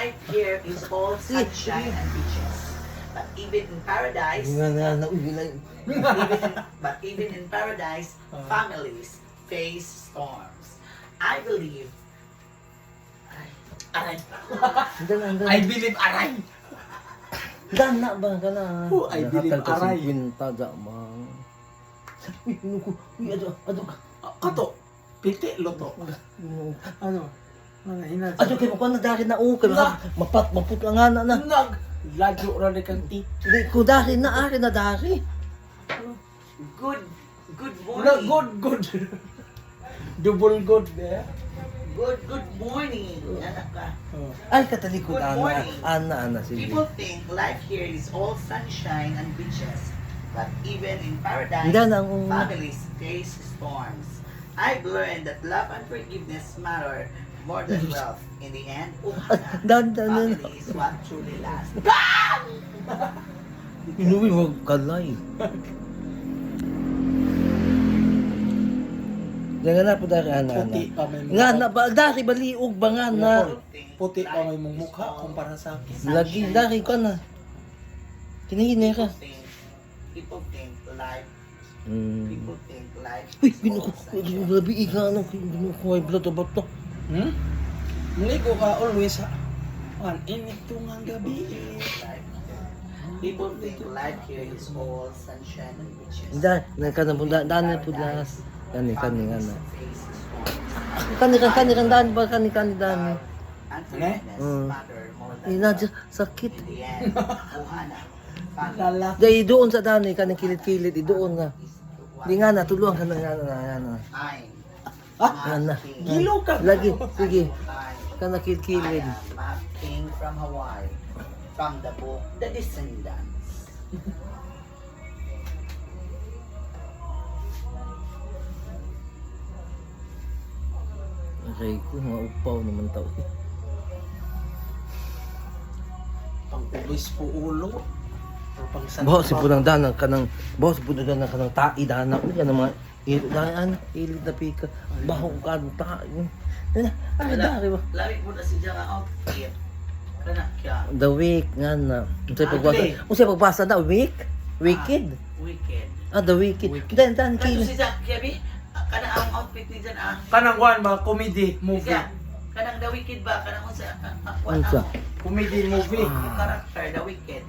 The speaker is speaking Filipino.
Life here is all sunshine and beaches. But even in paradise, even in paradise, families face storms. I believe. Aray. I believe aray. Dana ba ka na? Oh, I believe aray. Kwinta da bang. Uy, nuko. Uy, ado ka. Kato, piti loto. Ano? Ano ina? Ado kay mo na dahil na o kay maput nga na. Nag lagyo ra ni kan ti. Di ko dahil na ari na dahil. Good Na morning. good. Double good eh. Good morning. Anak ka. Ay katalikod Good ana. morning. Ana sige. People think life here is all sunshine and beaches. But even in paradise, Hindi na ang families face storms. I've learned that love and forgiveness matter more than wealth. In the end, Dan. family is what truly lasts. Inuwi mo kalay. Jangan na po dahil ana. Puti pa may Nga na ba dahil baliog ba nga na. Puti pa may mong mukha kumpara sa akin. Lagi dahil ka na. Kinihina ka. People think life. Hmm. People think life. Uy, is binuko. all sunshine. Labi ika ano. Binuko ay blato bato. Maligo ka always ha. An init tungang gabi. People think life here is all sunshine and beaches. Dan, nagkana po daan po das. Kani Families ana. face storms. Kani dan ba kani dan. And forgiveness matter more than Ina wealth. sakit. In the end, Ohana. Family Lala. Dai doon sa dani kani kilit-kilit doon nga. is the Di one nga na tulungan ka na yan. I'm. Yan na. Gilo ka. Lagi, sige. I Kana kilit-kilit. am a king from Hawaii, from the book The Descendants. Okay ko, maupaw naman tao. Pang ubis po ulo. Or pang Bawa si punang danan kanang bawa si punang danan kanang tai danan ko kana mga ilit na pika. Baho ka ta. Ay dari ba? Lami mo na si Jaka outfit. Kana kya. The week nga na. Unsay pagbasa na week? Wicked. Wicked. Ah, the wicked. Dan Kato kini. si Jack, Kyabi, kana ang outfit ni Jan Kanang kuan ba comedy movie. Siya, kanang The Wicked ba? Kanang unsa? Unsa? Comedy movie. Yung character, The Wicked.